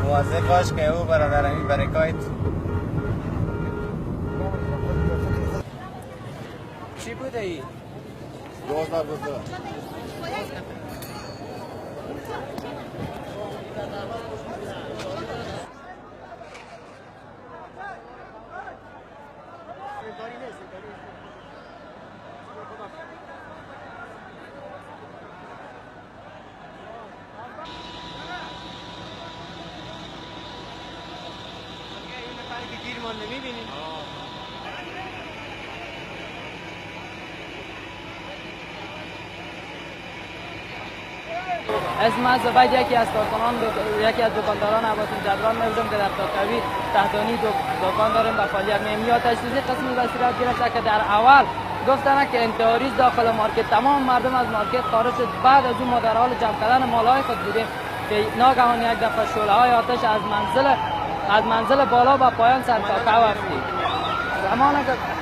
واضح باش که او برادر این برکایت چی بوده ای؟ 12 بوده. اسم من زبید یکی از دکانداران عباسین جبران میبودم که در تاقوی تحتانی دکان داریم و فعالیت می‌کنیم. آتش سوزی قسمی به صورت گرفته که در اول گفتن که انتحاری داخل مارکت، تمام مردم از مارکت خارج شد. بعد از اون ما در حال جمع کردن مال‌های خود بودیم که ناگهان یک دفعه شعله‌های آتش از منزل بالا و پایان سر تاقو افتید. زمانی که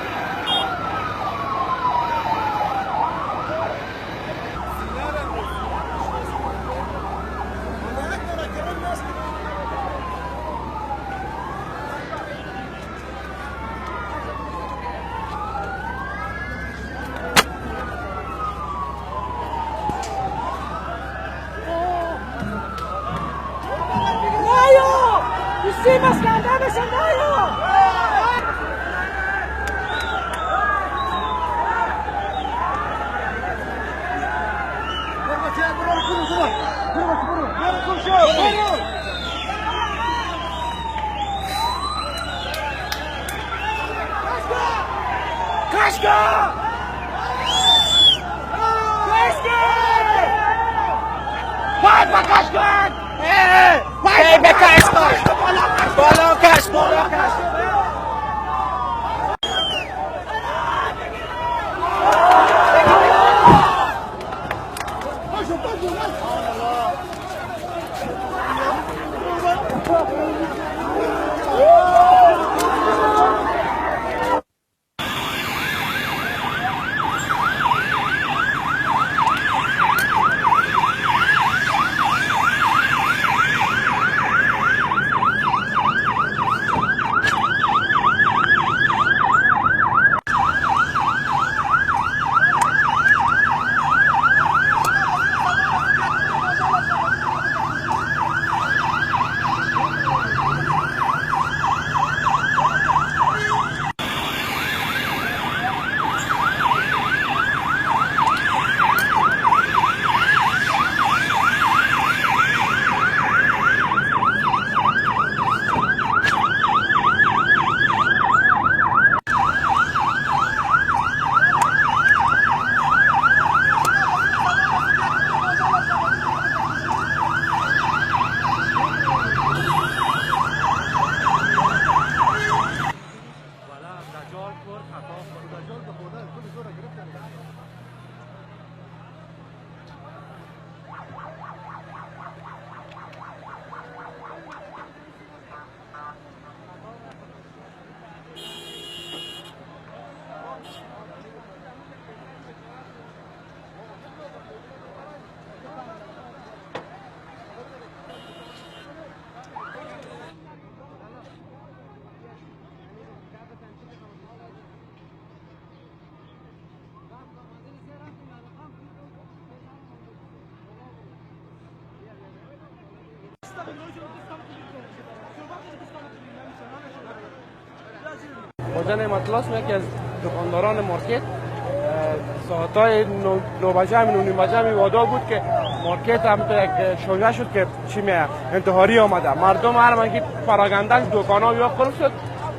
Simas kandame sendayo! Kaşka! Kaşka! Bad be Kaşka! Hey be Kaşka! Balığa kaç, balığa kaç. خوجا نعمت الله یکی از دکانداران مارکت ساعتای 9 بجه همین 9 بجه همین وادا بود که مارکت هم تو یک شوژه شد که چی میه انتحاری آمده. مردم هر من که پراگندن دکانا یا قلب شد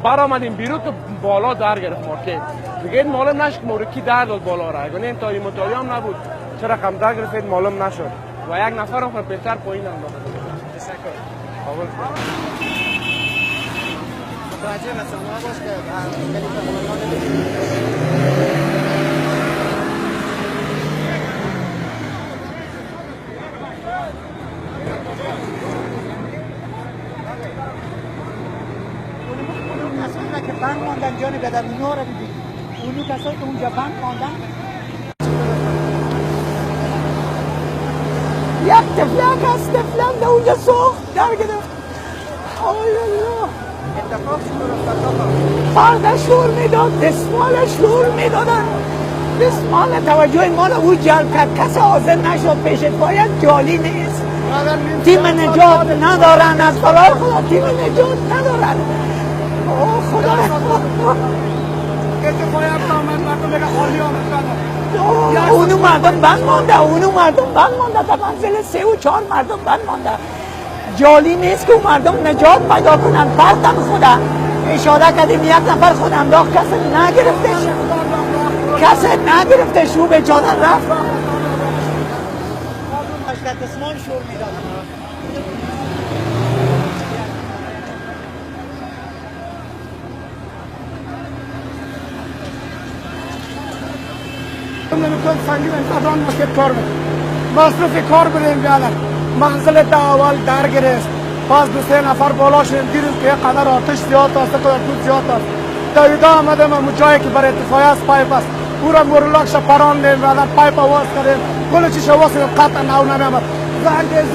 برآمدیم بیرون تو بالا در گرفت مارکت. دیگه معلوم نشد که مورکی در داد بالا را. اگه انتحاری متحاری هم نبود چرا رقم در گرفت معلوم نشد و یک نفر هم بهتر پایین انداخت. تشکر. قابل متوجه به شما باش که کلیپ قلمان اونو کسایی که بند ماندن جان بدر اونا رو ببین. اونو کسایی که اونجا بند ماندن یک تفلک هست، تفلک ده اونجا سوخت در گرفت. الله اتفاق شد درست فردا شور میداد، دستمال شور میدادن، دستمال توجه ما رو او جلب کرد. کسی حاضر نشد پیشت، باید جالی نیست، تیم نجات ندارن، از برای خدا تیم نجات ندارن. اوه خدا اونو مردم بند مانده، اونو مردم بند مانده، در منزل 3 و 4 مردم بند مانده. جالی نیست که اون مردم نجات پیدا کنن. بردم خدا اشاره کردیم، یک نفر خود انداخت، کسی نگرفتش، کسی نگرفتش، او بیچاره رفت. دستمال شور میداد. نمی‌کنم سنگین انتظام مشکل کار بود. مصرف کار بودیم بیادر. منزل اول در گرفت. پس 2-3 نفر بالا شدیم، دیدیم که یک قدر آتش زیاد است، یک قدر دود زیاد است. دویده آمدیم اون جایی که برای اتفاقی است پایپ است. او را مورلاکش پراندیم بیادر، پایپ آواز کردیم. کل چیش آواز کردیم، قطع نو نمی‌آمد.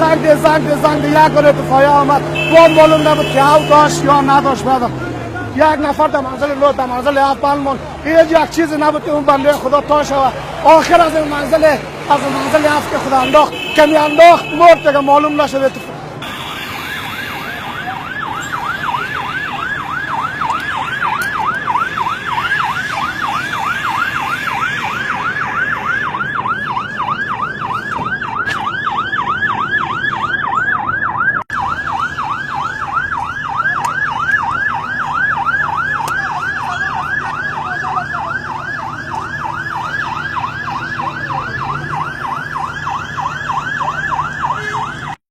زنگ یک بار اتفاقی آمد. بعد معلوم نبود که او داشت یا نداشت بیادر. یک نفر در منزل لو، در منزل هفت بند یک چیزی نبود که اون بنده خدا تا شود. آخر از این منزل هفت که خدا انداخت، کمی انداخت مرد دیگه معلوم نشد.